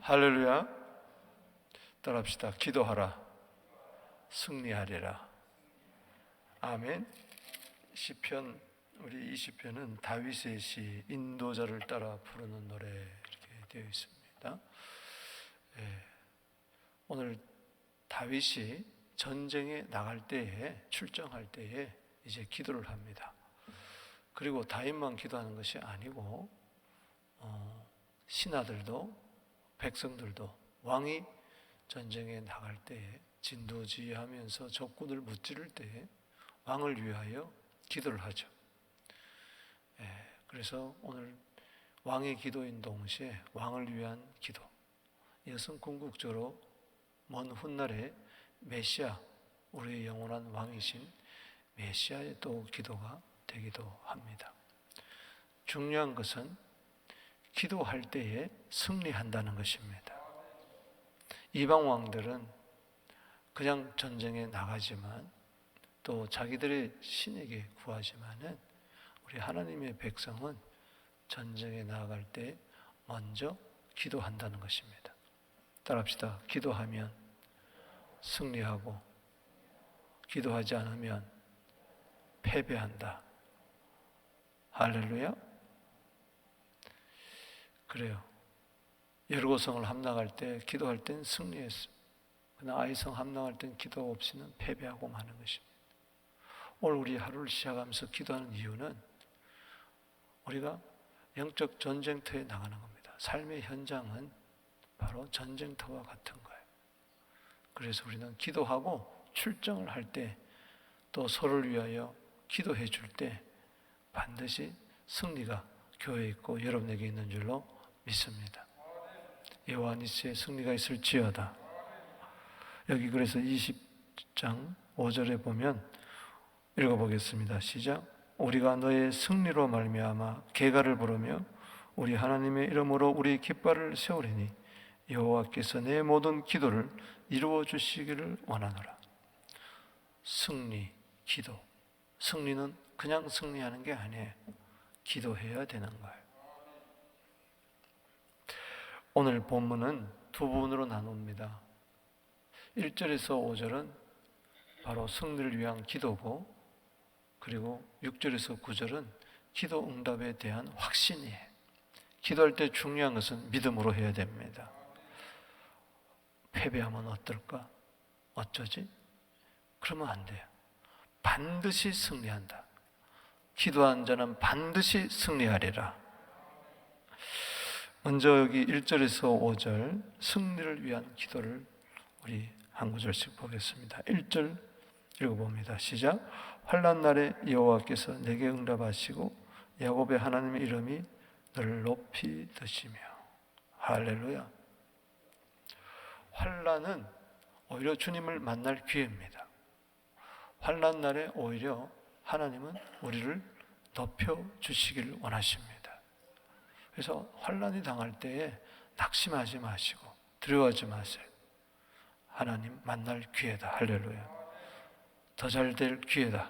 할렐루야. 따라합시다. 기도하라. 승리하리라. 아멘. 시편, 우리 이 시편은 다윗의 시, 인도자를 따라 부르는 노래 이렇게 되어 있습니다. 오늘 다윗이 전쟁에 나갈 때에, 출정할 때에 이제 기도를 합니다. 그리고 다윗만 기도하는 것이 아니고 신하들도 백성들도 왕이 전쟁에 나갈 때에 진두지휘하면서 적군을 무찌를 때에 왕을 위하여 기도를 하죠. 그래서 오늘 왕의 기도인 동시에 왕을 위한 기도, 이것은 궁극적으로 먼 훗날에 메시아, 우리의 영원한 왕이신 메시아의 또 기도가 되기도 합니다. 중요한 것은 기도할 때에 승리한다는 것입니다. 이방 왕들은 그냥 전쟁에 나가지만 또 자기들의 신에게 구하지만은 우리 하나님의 백성은 전쟁에 나아갈 때 먼저 기도한다는 것입니다. 따라합시다. 기도하면 승리하고 기도하지 않으면 패배한다. 할렐루야. 그래요. 여리고성을 함락할 때 기도할 땐 승리했습니다. 그러나 아이성 함락할 땐 기도 없이는 패배하고 마는 것입니다. 오늘 우리 하루를 시작하면서 기도하는 이유는 우리가 영적 전쟁터에 나가는 겁니다. 삶의 현장은 바로 전쟁터와 같은 거예요. 그래서 우리는 기도하고 출정을 할 때 또 서로를 위하여 기도해 줄 때 반드시 승리가 교회에 있고 여러분에게 있는 줄로 믿습니다. 여호와 니스의 승리가 있을지어다. 여기 그래서 20장 5절에 보면 읽어보겠습니다. 시작. 우리가 너의 승리로 말미암아 계가를 부르며 우리 하나님의 이름으로 우리 깃발을 세우리니 여호와께서 내 모든 기도를 이루어 주시기를 원하노라. 승리, 기도. 승리는 그냥 승리하는 게 아니에요. 기도해야 되는 거예요. 오늘 본문은 두 부분으로 나눕니다. 1절에서 5절은 바로 승리를 위한 기도고, 그리고 6절에서 9절은 기도 응답에 대한 확신이에요. 기도할 때 중요한 것은 믿음으로 해야 됩니다. 패배하면 어떨까? 어쩌지? 그러면 안 돼요. 반드시 승리한다. 기도한 자는 반드시 승리하리라. 먼저 여기 1절에서 5절 승리를 위한 기도를 우리 한 구절씩 보겠습니다. 1절 읽어봅니다. 시작. 환난 날에 여호와께서 내게 응답하시고 야곱의 하나님의 이름이 너를 높이 드시며. 할렐루야. 환난은 오히려 주님을 만날 기회입니다. 환난 날에 오히려 하나님은 우리를 높여 주시기를 원하십니다. 그래서 환난이 당할 때에 낙심하지 마시고 두려워하지 마세요. 하나님 만날 기회다. 할렐루야. 더 잘 될 기회다.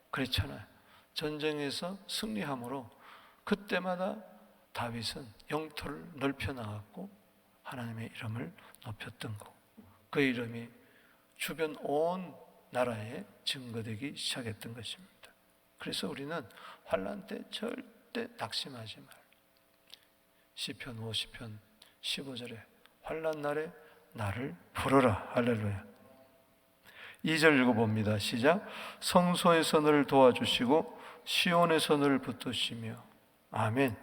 그렇잖아요. 전쟁에서 승리함으로 그때마다 다윗은 영토를 넓혀 나갔고 하나님의 이름을 높였던 거. 그 이름이 주변 온 나라에 증거되기 시작했던 것입니다. 그래서 우리는 환난 때 절대 낙심하지 말아요. 시편 50편 15절에 환난 날에 나를 부르라. 할렐루야. 2절 읽어봅니다. 시작. 성소에서 너를 도와주시고 시온에서 너를 붙드시며. 아멘.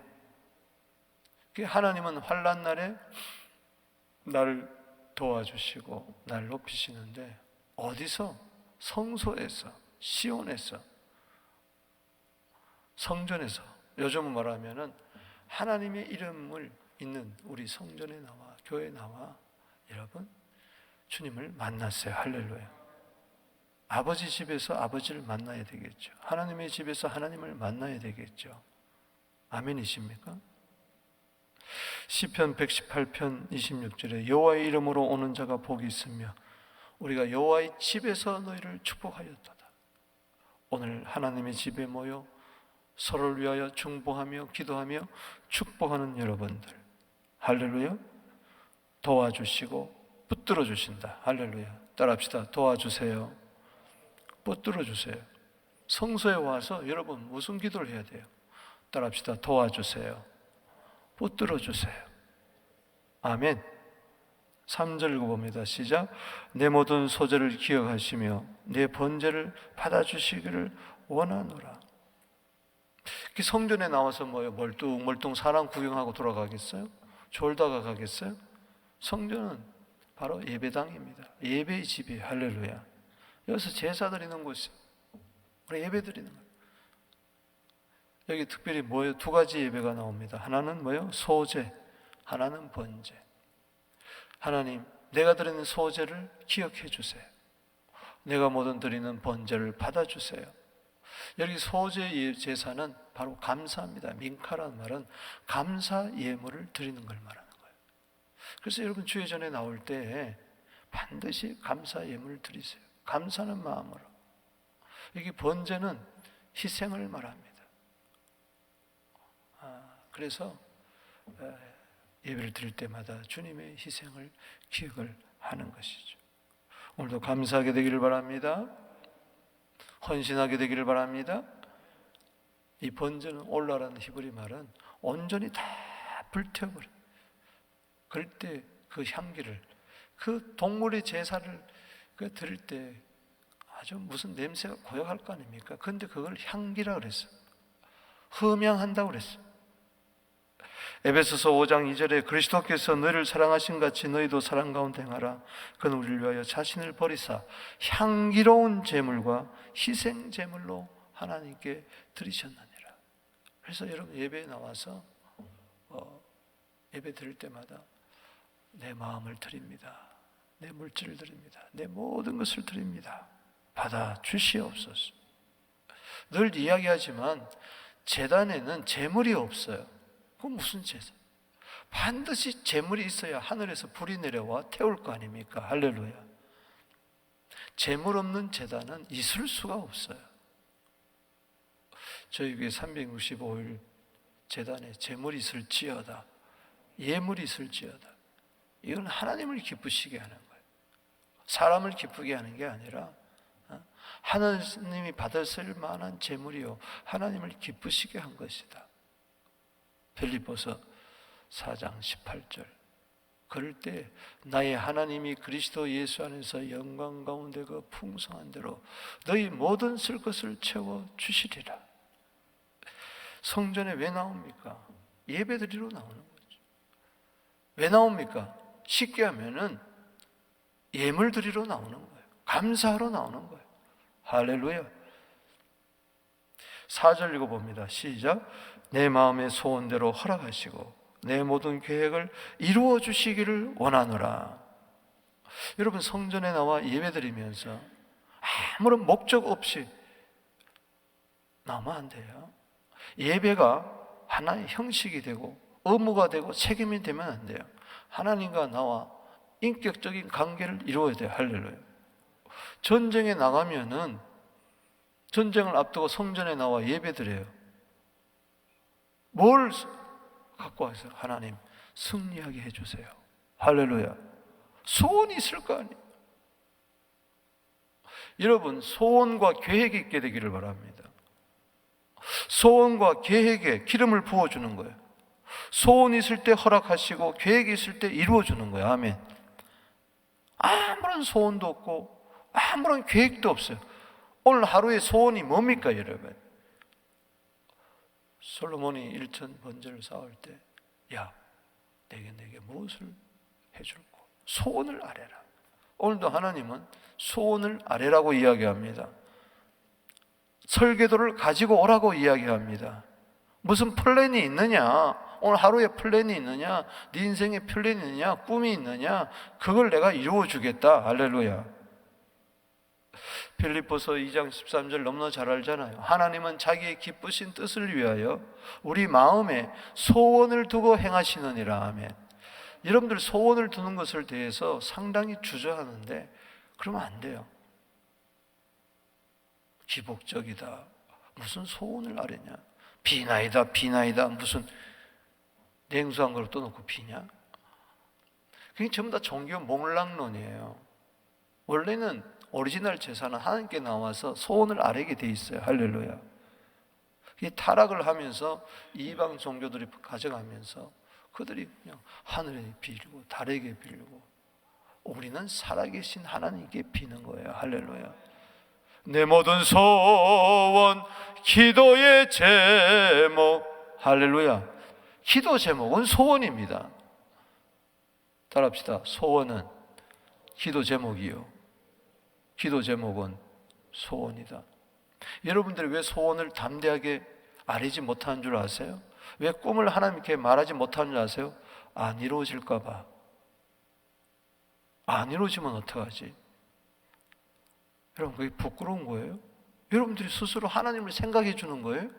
하나님은 환난 날에 나를 도와주시고 나를 높이시는데 어디서? 성소에서, 시온에서, 성전에서. 요즘 말하면은 하나님의 이름을 있는 우리 성전에 나와, 교회에 나와 여러분 주님을 만났어요. 할렐루야. 아버지 집에서 아버지를 만나야 되겠죠. 하나님의 집에서 하나님을 만나야 되겠죠. 아멘이십니까? 시편 118편 26절에 여호와의 이름으로 오는 자가 복이 있으며 우리가 여호와의 집에서 너희를 축복하였도다. 오늘 하나님의 집에 모여 서로를 위하여 중보하며 기도하며 축복하는 여러분들, 할렐루야. 도와주시고 붙들어 주신다. 할렐루야. 따라합시다. 도와주세요. 붙들어 주세요. 성소에 와서 여러분 무슨 기도를 해야 돼요? 따라합시다. 도와주세요. 붙들어 주세요. 아멘. 3절 읽어봅니다. 시작. 내 모든 소재를 기억하시며 내 번제를 받아주시기를 원하노라. 성전에 나와서 뭐요? 멀뚱멀뚱 사람 구경하고 돌아가겠어요? 졸다가 가겠어요? 성전은 바로 예배당입니다. 예배의 집이에요. 할렐루야. 여기서 제사 드리는 곳이에요. 우리 예배 드리는 거예요. 여기 특별히 뭐예요? 두 가지 예배가 나옵니다. 하나는 뭐예요? 소제, 하나는 번제. 하나님, 내가 드리는 소제를 기억해 주세요. 내가 모든 드리는 번제를 받아주세요. 여기 소제 제사는 바로 감사입니다. 민카라는 말은 감사 예물을 드리는 걸 말하는 거예요. 그래서 여러분 주의 전에 나올 때 반드시 감사 예물을 드리세요. 감사하는 마음으로. 여기 번제는 희생을 말합니다. 그래서 예배를 드릴 때마다 주님의 희생을 기억을 하는 것이죠. 오늘도 감사하게 되기를 바랍니다. 헌신하게 되기를 바랍니다. 이 번제는 올라라는 히브리 말은 온전히 다 불태워버려. 그럴 때 그 향기를, 그 동물의 제사를 드릴 때 아주 무슨 냄새가 고약할 거 아닙니까? 그런데 그걸 향기라 그랬어. 흠향한다고 그랬어. 에베소서 5장 2절에 그리스도께서 너희를 사랑하신 같이 너희도 사랑 가운데 행하라. 그는 우리를 위하여 자신을 버리사 향기로운 제물과 희생 제물로 하나님께 드리셨느니라. 그래서 여러분 예배에 나와서 예배 드릴 때마다 내 마음을 드립니다. 내 물질을 드립니다. 내 모든 것을 드립니다. 받아 주시옵소서. 늘 이야기하지만 제단에는 제물이 없어요. 그건 무슨 제사? 반드시 제물이 있어야 하늘에서 불이 내려와 태울 거 아닙니까? 할렐루야. 제물 없는 제단은 있을 수가 없어요. 저희 교회 365일 제단에 제물이 있을지어다, 예물이 있을지어다. 이건 하나님을 기쁘시게 하는 거예요. 사람을 기쁘게 하는 게 아니라 하나님이 받으실 만한 제물이요 하나님을 기쁘시게 한 것이다. 빌립보서 4장 18절. 그럴 때 나의 하나님이 그리스도 예수 안에서 영광 가운데 그 풍성한 대로 너희 모든 쓸 것을 채워 주시리라. 성전에 왜 나옵니까? 예배드리러 나오는 거죠. 왜 나옵니까? 쉽게 하면은 예물 드리러 나오는 거예요. 감사하러 나오는 거예요. 할렐루야. 4절 읽어봅니다. 시작. 내 마음의 소원대로 허락하시고 내 모든 계획을 이루어 주시기를 원하노라. 여러분 성전에 나와 예배드리면서 아무런 목적 없이 나오면 안 돼요. 예배가 하나의 형식이 되고 의무가 되고 책임이 되면 안 돼요. 하나님과 나와 인격적인 관계를 이루어야 돼요. 할렐루야. 전쟁에 나가면은 전쟁을 앞두고 성전에 나와 예배드려요. 뭘 갖고 와서 하나님 승리하게 해주세요. 할렐루야. 소원이 있을 거 아니에요. 여러분 소원과 계획이 있게 되기를 바랍니다. 소원과 계획에 기름을 부어주는 거예요. 소원이 있을 때 허락하시고 계획이 있을 때 이루어주는 거예요. 아멘. 아무런 소원도 없고 아무런 계획도 없어요. 오늘 하루의 소원이 뭡니까 여러분? 솔로몬이 일천 번제를 쌓을 때 야, 내게 무엇을 해줄까? 소원을 아뢰라. 오늘도 하나님은 소원을 아뢰라고 이야기합니다. 설계도를 가지고 오라고 이야기합니다. 무슨 플랜이 있느냐? 오늘 하루에 플랜이 있느냐? 네 인생에 플랜이 있느냐? 꿈이 있느냐? 그걸 내가 이루어 주겠다. 할렐루야. 빌립보서 2장 13절 너무나 잘 알잖아요. 하나님은 자기의 기쁘신 뜻을 위하여 우리 마음에 소원을 두고 행하시느니라. 아멘. 여러분들 소원을 두는 것을 대해서 상당히 주저하는데 그러면 안 돼요. 기복적이다. 무슨 소원을 아뢰냐? 비나이다. 무슨 냉수 한 그릇 떠놓고 비냐? 그게 전부 다 종교 몰락론이에요. 원래는 오리지널 제사는 하나님께 나와서 소원을 아뢰게 돼 있어요. 할렐루야. 이 타락을 하면서 이방 종교들이 가져가면서 그들이 그냥 하늘에 빌고 달에게 빌고, 우리는 살아계신 하나님께 비는 거예요. 할렐루야. 내 모든 소원 기도의 제목. 할렐루야. 기도 제목은 소원입니다. 따라합시다. 소원은 기도 제목이요, 기도 제목은 소원이다. 여러분들이 왜 소원을 담대하게 아뢰지 못하는 줄 아세요? 왜 꿈을 하나님께 말하지 못하는 줄 아세요? 안 이루어질까 봐. 안 이루어지면 어떡하지? 여러분, 그게 부끄러운 거예요? 여러분들이 스스로 하나님을 생각해 주는 거예요?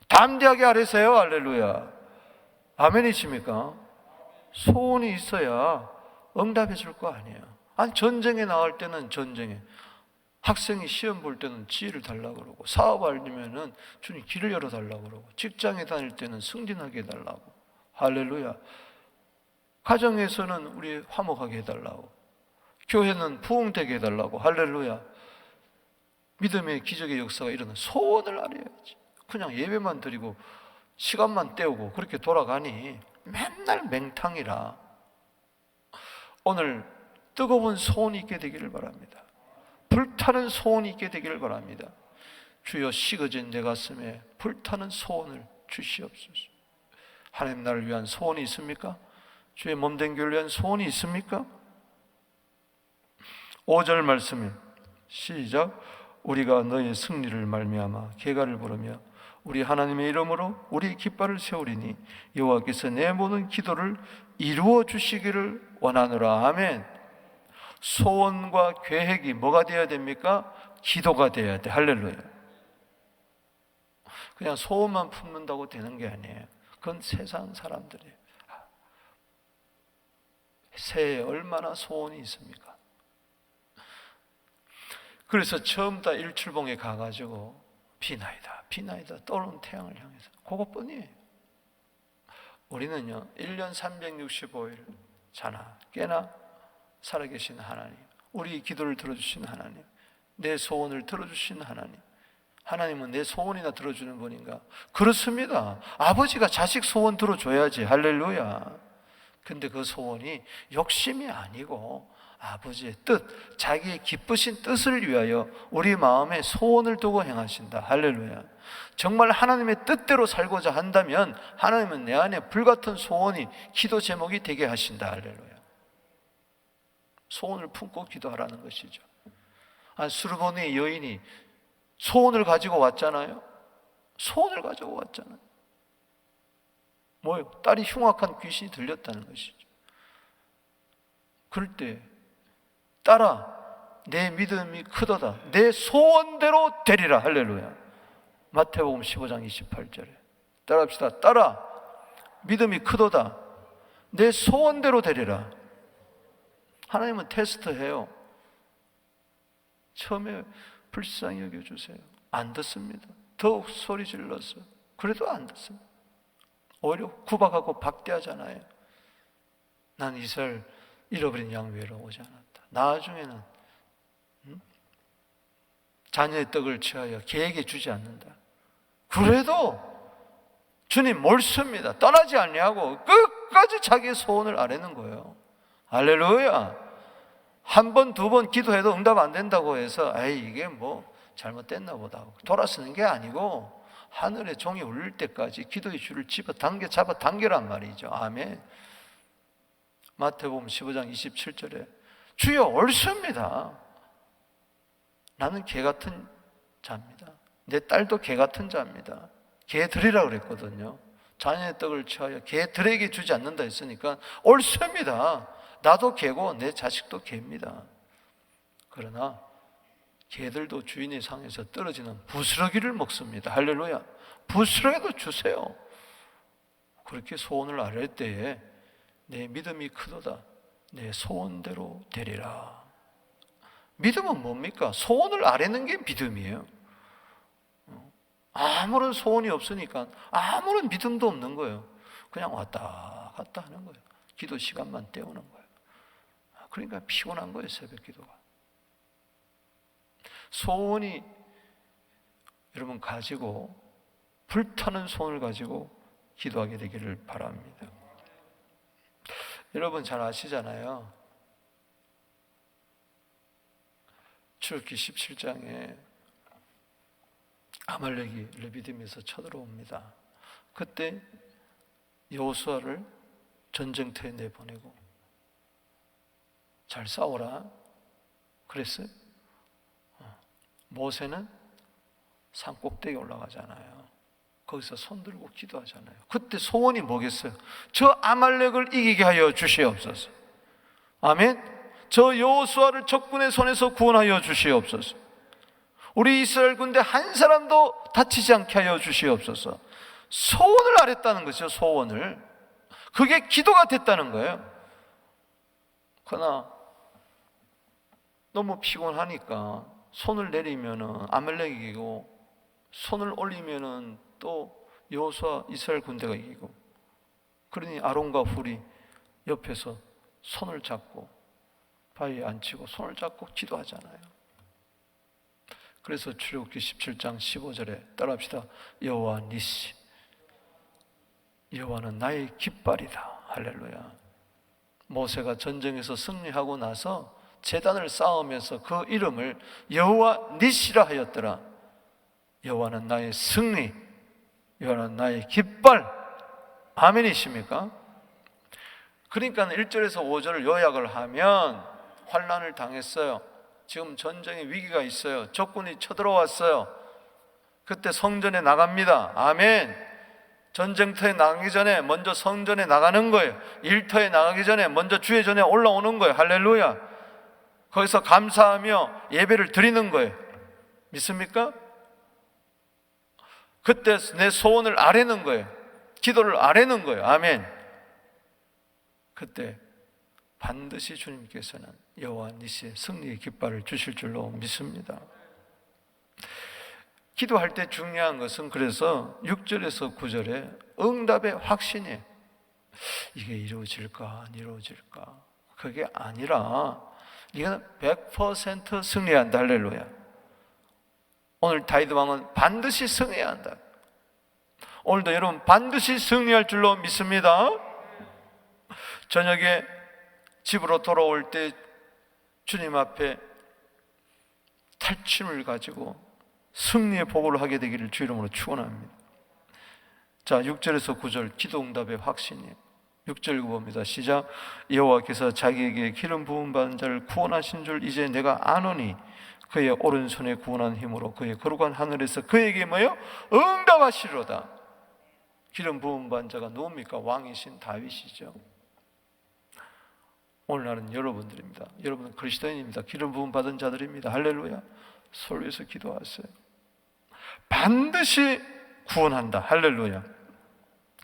담대하게 아뢰세요. 할렐루야. 아멘이십니까? 소원이 있어야 응답해 줄 거 아니에요. 아니, 전쟁에 나갈 때는 전쟁에, 학생이 시험 볼 때는 지혜를 달라고 그러고, 사업하려면은 주님 길을 열어달라고 그러고, 직장에 다닐 때는 승진하게 해달라고. 할렐루야. 가정에서는 우리 화목하게 해달라고, 교회는 부흥되게 해달라고. 할렐루야. 믿음의 기적의 역사가 일어나 소원을 아뢰야지. 그냥 예배만 드리고 시간만 때우고 그렇게 돌아가니 맨날 맹탕이라. 오늘 뜨거운 소원이 있게 되기를 바랍니다. 불타는 소원이 있게 되기를 바랍니다. 주여, 식어진 내 가슴에 불타는 소원을 주시옵소서. 하나님 나를 위한 소원이 있습니까? 주의 몸된 교회를 위한 소원이 있습니까? 5절 말씀에 시작. 우리가 너의 승리를 말미암아 개가를 부르며 우리 하나님의 이름으로 우리 깃발을 세우리니 여호와께서 내 모든 기도를 이루어 주시기를 원하노라. 아멘. 소원과 계획이 뭐가 되어야 됩니까? 기도가 되어야 돼. 할렐루야. 그냥 소원만 품는다고 되는 게 아니에요. 그건 세상 사람들이에요. 새해에 얼마나 소원이 있습니까? 그래서 처음 다 일출봉에 가가지고 비나이다, 비나이다 떠오르는 태양을 향해서 그것뿐이에요. 우리는요 1년 365일 자나 깨나 살아계신 하나님, 우리 기도를 들어주시는 하나님, 내 소원을 들어주시는 하나님. 하나님은 내 소원이나 들어주는 분인가? 그렇습니다. 아버지가 자식 소원 들어줘야지. 할렐루야. 근데 그 소원이 욕심이 아니고 아버지의 뜻, 자기의 기쁘신 뜻을 위하여 우리 마음에 소원을 두고 행하신다. 할렐루야. 정말 하나님의 뜻대로 살고자 한다면 하나님은 내 안에 불같은 소원이 기도 제목이 되게 하신다. 할렐루야. 소원을 품고 기도하라는 것이죠. 수르보니의 여인이 소원을 가지고 왔잖아요. 소원을 가지고 왔잖아요. 뭐요? 딸이 흉악한 귀신이 들렸다는 것이죠. 그럴 때 딸아, 내 믿음이 크도다. 내 소원대로 되리라. 할렐루야. 마태복음 15장 28절에 따라합시다. 딸아, 믿음이 크도다. 내 소원대로 되리라. 하나님은 테스트해요. 처음에 불쌍히 여겨주세요. 안 듣습니다. 더욱 소리 질렀어요. 그래도 안 듣습니다. 오히려 구박하고 박대하잖아요. 난 이스라엘 잃어버린 양 외로 오지 않았다. 나중에는 자녀의 떡을 취하여 개에게 주지 않는다. 그래도 주님 몰습니다. 떠나지 않냐고 끝까지 자기의 소원을 아뢰는 거예요. 할렐루야. 한 번, 두 번 기도해도 응답 안 된다고 해서 에이 이게 뭐 잘못됐나 보다 돌아서는 게 아니고 하늘의 종이 울릴 때까지 기도의 줄을 잡아 당겨란 말이죠. 아멘. 마태복음 15장 27절에 주여 옳습니다. 나는 개 같은 자입니다. 내 딸도 개 같은 자입니다. 개 드리라 그랬거든요. 자녀의 떡을 취하여 개들에게 주지 않는다 했으니까 옳습니다. 나도 개고 내 자식도 개입니다. 그러나 개들도 주인의 상에서 떨어지는 부스러기를 먹습니다. 할렐루야. 부스러기도 주세요. 그렇게 소원을 아뢰 때에 내 믿음이 크도다. 내 소원대로 되리라. 믿음은 뭡니까? 소원을 아뢰는 게 믿음이에요. 아무런 소원이 없으니까 아무런 믿음도 없는 거예요. 그냥 왔다 갔다 하는 거예요. 기도 시간만 때우는 거예요. 그러니까 피곤한 거예요, 새벽 기도가. 소원이 여러분 가지고, 불타는 소원을 가지고 기도하게 되기를 바랍니다. 여러분 잘 아시잖아요. 출애굽기 17장에 아말렉이 르비딤에서 쳐들어옵니다. 그때 여호수아를 전쟁터에 내보내고 잘 싸워라 그랬어요. 모세는 산 꼭대기에 올라가잖아요. 거기서 손 들고 기도하잖아요. 그때 소원이 뭐겠어요? 저 아말렉을 이기게 하여 주시옵소서. 아멘. 저 여호수아를 적군의 손에서 구원하여 주시옵소서. 우리 이스라엘 군대 한 사람도 다치지 않게 하여 주시옵소서. 소원을 아랬다는 거죠. 소원을. 그게 기도가 됐다는 거예요. 그러나 너무 피곤하니까 손을 내리면은 아말렉이 이기고, 손을 올리면은 또 여호수아 이스라엘 군대가 이기고, 그러니 아론과 훌이 옆에서 손을 잡고 바위에 앉히고 손을 잡고 기도하잖아요. 그래서 출애굽기 17장 15절에 따라합시다. 여호와 니시, 여호와는 나의 깃발이다. 할렐루야. 모세가 전쟁에서 승리하고 나서 제단을 쌓으면서 그 이름을 여호와 니시라 하였더라. 여호와는 나의 승리, 여호와는 나의 깃발. 아멘이십니까? 그러니까 1절에서 5절을 요약을 하면, 환난을 당했어요. 지금 전쟁의 위기가 있어요. 적군이 쳐들어왔어요. 그때 성전에 나갑니다. 아멘. 전쟁터에 나가기 전에 먼저 성전에 나가는 거예요. 일터에 나가기 전에 먼저 주의 전에 올라오는 거예요. 할렐루야. 거기서 감사하며 예배를 드리는 거예요. 믿습니까? 그때 내 소원을 아뢰는 거예요. 기도를 아뢰는 거예요. 아멘. 그때 반드시 주님께서는 여호와 니시의 승리의 깃발을 주실 줄로 믿습니다. 기도할 때 중요한 것은, 그래서 6절에서 9절에 응답의 확신이에요. 이게 이루어질까 안 이루어질까, 그게 아니라 이거는 100% 승리한다. 할렐루야. 오늘 다윗 왕은 반드시 승리해야 한다. 오늘도 여러분 반드시 승리할 줄로 믿습니다. 저녁에 집으로 돌아올 때 주님 앞에 탈취물 가지고 승리의 보고를 하게 되기를 주 이름으로 축원합니다. 자, 6절에서 9절 기도응답의 확신이에요. 6절 읽어봅니다. 시작. 여호와께서 자기에게 기름 부음 받은 자를 구원하신 줄 이제 내가 아노니, 그의 오른손에 구원한 힘으로 그의 거룩한 하늘에서 그에게 뭐요? 응답하시로다. 기름 부음 받은 자가 누굽니까? 왕이신 다윗이죠. 오늘날은 여러분들입니다. 여러분은 그리스도인입니다. 기름 부음 받은 자들입니다. 할렐루야. 소리에서 기도하세요. 반드시 구원한다. 할렐루야.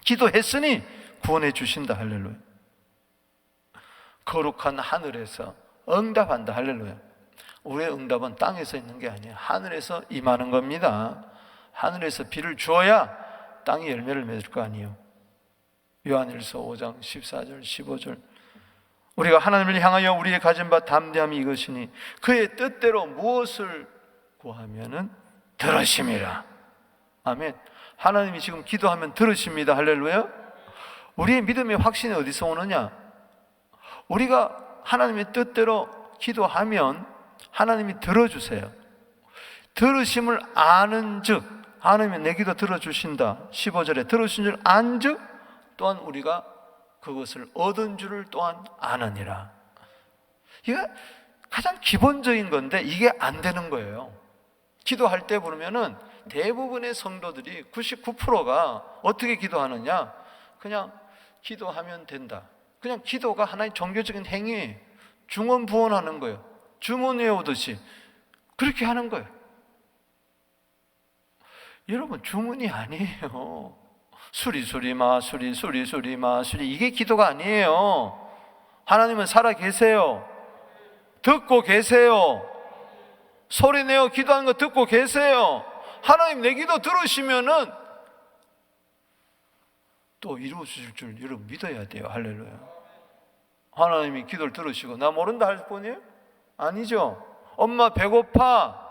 기도했으니 구원해 주신다. 할렐루야. 거룩한 하늘에서 응답한다. 할렐루야. 우리의 응답은 땅에서 있는 게 아니에요. 하늘에서 임하는 겁니다. 하늘에서 비를 주어야 땅이 열매를 맺을 거 아니에요. 요한일서 5장 14절 15절 우리가 하나님을 향하여 우리의 가진 바 담대함이 이것이니 그의 뜻대로 무엇을 구하면은 들으심이라. 아멘. 하나님이 지금 기도하면 들으십니다. 할렐루야. 우리의 믿음의 확신이 어디서 오느냐? 우리가 하나님의 뜻대로 기도하면 하나님이 들어주세요. 들으심을 아는 즉, 하나님이 내 기도 들어주신다. 15절에 들으신 줄 안 즉 또한 우리가 그것을 얻은 줄을 또한 아느니라. 이게 가장 기본적인 건데 이게 안 되는 거예요. 기도할 때 보면은 대부분의 성도들이 99%가 어떻게 기도하느냐? 그냥 기도하면 된다. 그냥 기도가 하나의 종교적인 행위예요. 중언부언하는 거예요. 주문 외우듯이 그렇게 하는 거예요. 여러분, 주문이 아니에요. 수리수리마 수리수리마 수리, 이게 기도가 아니에요. 하나님은 살아 계세요. 듣고 계세요. 소리내어 기도하는 거 듣고 계세요. 하나님 내 기도 들으시면은 또 이루어주실 줄 여러분 믿어야 돼요. 할렐루야. 하나님이 기도를 들으시고 나 모른다 할 뿐이에요? 아니죠. 엄마 배고파,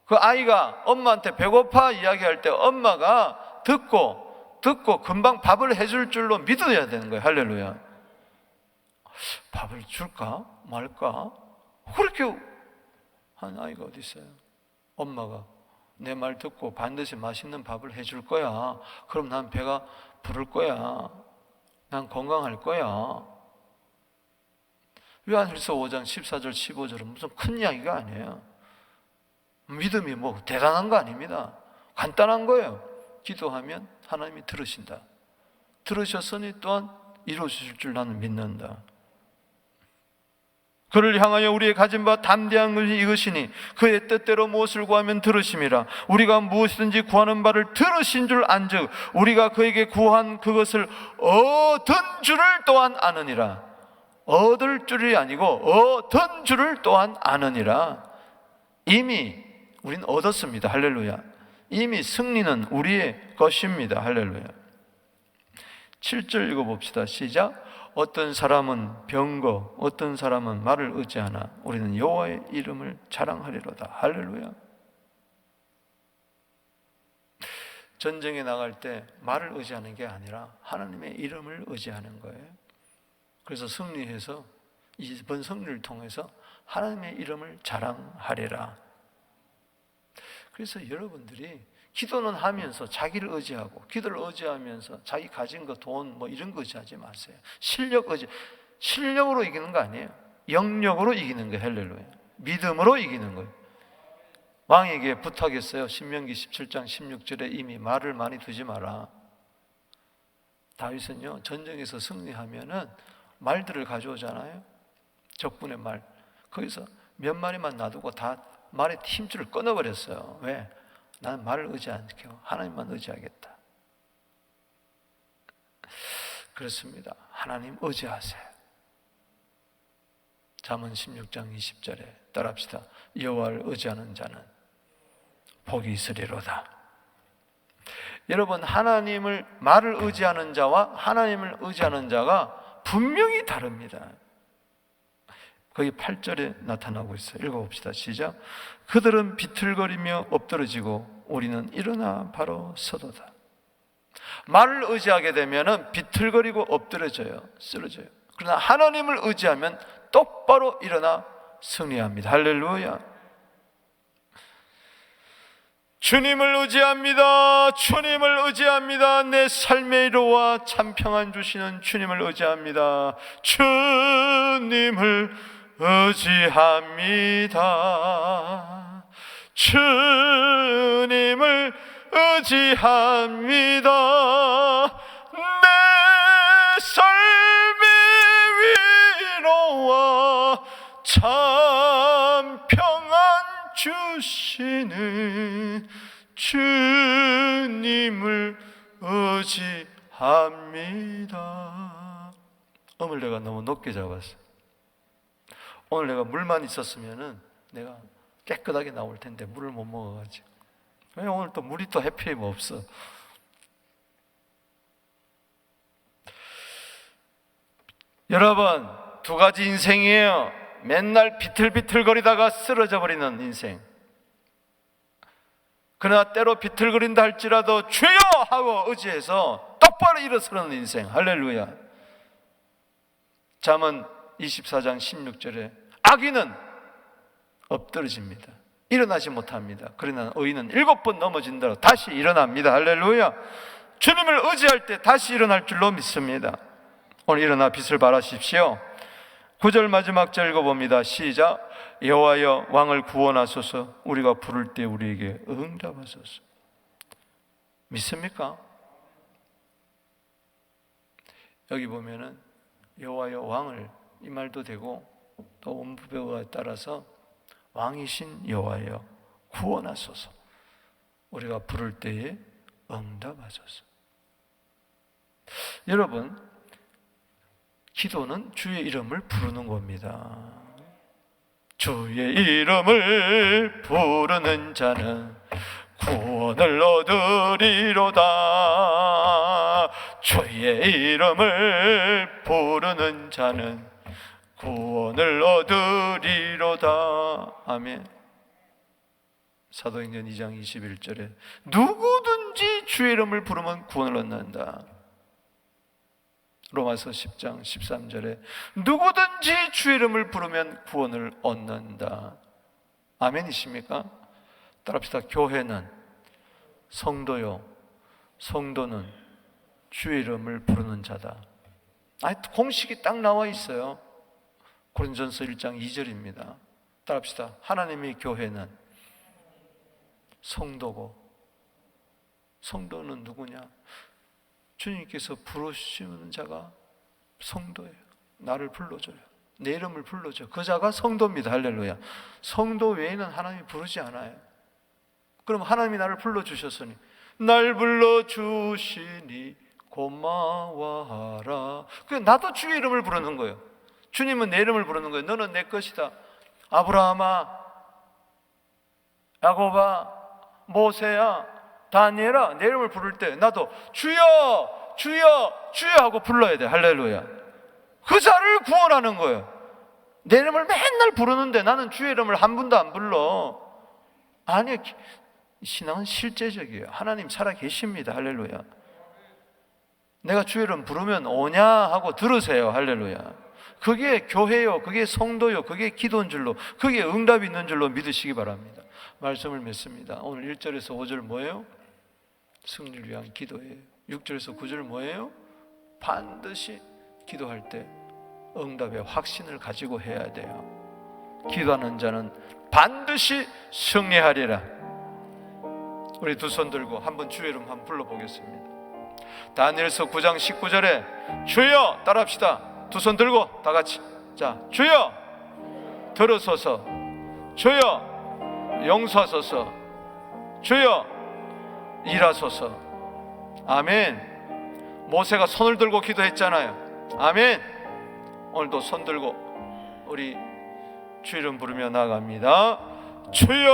그 아이가 엄마한테 배고파 이야기할 때 엄마가 듣고 금방 밥을 해줄 줄로 믿어야 되는 거예요. 할렐루야. 밥을 줄까 말까 그렇게 한 아이가 어디 있어요? 엄마가 내 말 듣고 반드시 맛있는 밥을 해줄 거야. 그럼 난 배가 부를 거야. 난 건강할 거야. 요한일서 5장 14절 15절은 무슨 큰 이야기가 아니에요. 믿음이 뭐 대단한 거 아닙니다. 간단한 거예요. 기도하면 하나님이 들으신다. 들으셨으니 또한 이루어주실 줄 나는 믿는다. 그를 향하여 우리의 가진 바 담대한 것이 이것이니 그의 뜻대로 무엇을 구하면 들으심이라. 우리가 무엇이든지 구하는 바를 들으신 줄 안즉 우리가 그에게 구한 그것을 얻은 줄을 또한 아느니라. 얻을 줄이 아니고 얻은 줄을 또한 아느니라. 이미 우린 얻었습니다. 할렐루야. 이미 승리는 우리의 것입니다. 할렐루야. 7절 읽어봅시다. 시작. 어떤 사람은 병거, 어떤 사람은 말을 의지하나 우리는 여호와의 이름을 자랑하리로다. 할렐루야. 전쟁에 나갈 때 말을 의지하는 게 아니라 하나님의 이름을 의지하는 거예요. 그래서 승리해서 이번 승리를 통해서 하나님의 이름을 자랑하리라. 그래서 여러분들이 기도는 하면서 자기를 의지하고 기도를 의지하면서 자기 가진 거, 돈 뭐 이런 거 의지하지 마세요. 실력으로 이기는 거 아니에요. 영력으로 이기는 거예요. 할렐루야. 믿음으로 이기는 거예요. 왕에게 부탁했어요. 신명기 17장 16절에 이미 말을 많이 두지 마라. 다윗은요 전쟁에서 승리하면은 말들을 가져오잖아요. 적군의 말. 거기서 몇 마리만 놔두고 다 말의 힘줄을 끊어버렸어요. 왜? 나는 말을 의지 않고 하나님만 의지하겠다. 그렇습니다. 하나님 의지하세요. 잠언 16장 20절에 따라합시다. 여호와를 의지하는 자는 복이 있으리로다. 여러분, 하나님을 말을 의지하는 자와 하나님을 의지하는 자가 분명히 다릅니다. 거기 8절에 나타나고 있어요. 읽어봅시다. 시작. 그들은 비틀거리며 엎드러지고 우리는 일어나 바로 서도다. 말을 의지하게 되면 비틀거리고 엎드러져요. 쓰러져요. 그러나 하나님을 의지하면 똑바로 일어나 승리합니다. 할렐루야. 주님을 의지합니다. 주님을 의지합니다. 내 삶의 위로와 참 평안 주시는 주님을 의지합니다. 주님을 의지합니다. 주님을 의지합니다. 내 삶의 위로와 참 평안 주시는 주님을 의지합니다. 오늘 내가 너무 높게 잡았어요. 오늘 내가 물만 있었으면은 내가 깨끗하게 나올 텐데 물을 못 먹어가지고. 왜 오늘 또 물이 또 해피임 없어. 여러분, 두 가지 인생이에요. 맨날 비틀비틀거리다가 쓰러져 버리는 인생. 그러나 때로 비틀거린다 할지라도 주여 하고 의지해서 똑바로 일어서는 인생. 할렐루야. 잠언 24장 16절에 악인은 엎드러집니다. 일어나지 못합니다. 그러나 의인은 7번 넘어진다고 다시 일어납니다. 할렐루야. 주님을 의지할 때 다시 일어날 줄로 믿습니다. 오늘 일어나 빛을 발하십시오. 9절 마지막 절 읽어봅니다. 시작. 여호와여 왕을 구원하소서. 우리가 부를 때 우리에게 응답하소서. 믿습니까? 여기 보면은 여호와여 왕을 이 말도 되고 또 원부배우에 따라서 왕이신 여호와여 구원하소서. 우리가 부를 때에 응답하소서. 여러분, 기도는 주의 이름을 부르는 겁니다. 주의 이름을 부르는 자는 구원을 얻으리로다. 주의 주의 이름을 부르는 자는 구원을 얻으리로다. 아멘. 사도행전 2장 21절에 누구든지 주의 이름을 부르면 구원을 얻는다. 로마서 10장 13절에 누구든지 주의 이름을 부르면 구원을 얻는다. 아멘이십니까? 따라합시다. 교회는, 성도요, 성도는 주의 이름을 부르는 자다. 공식이 딱 나와 있어요. 고린도전서 1장 2절입니다. 따라합시다. 하나님의 교회는 성도고, 성도는 누구냐? 주님께서 부르시는 자가 성도예요. 나를 불러줘요. 내 이름을 불러줘. 그 자가 성도입니다. 할렐루야. 성도 외에는 하나님이 부르지 않아요. 그럼 하나님이 나를 불러주셨으니 날 불러주시니 고마워하라. 나도 주의 이름을 부르는 거예요. 주님은 내 이름을 부르는 거예요. 너는 내 것이다. 아브라함아, 야곱아, 모세야, 다니엘아, 내 이름을 부를 때 나도 주여, 주여, 주여 하고 불러야 돼. 할렐루야. 그 자를 구원하는 거예요. 내 이름을 맨날 부르는데 나는 주의 이름을 한 번도 안 불러. 아니요, 신앙은 실제적이에요. 하나님 살아계십니다. 할렐루야. 내가 주의 이름 부르면 오냐 하고 들으세요. 할렐루야. 그게 교회요, 그게 성도요, 그게 기도인 줄로, 그게 응답이 있는 줄로 믿으시기 바랍니다. 말씀을 맺습니다. 오늘 1절에서 5절 뭐예요? 승리를 위한 기도예요. 6절에서 9절 뭐예요? 반드시 기도할 때 응답의 확신을 가지고 해야 돼요. 기도하는 자는 반드시 승리하리라. 우리 두 손 들고 한번 주의 이름 한번 불러보겠습니다. 다니엘서 9장 19절에 주여, 따라합시다. 두 손 들고 다 같이. 자, 주여 들으소서, 주여 용서하소서, 주여 일하소서. 아멘. 모세가 손을 들고 기도했잖아요. 아멘. 오늘도 손 들고 우리 주 이름 부르며 나아갑니다. 주여.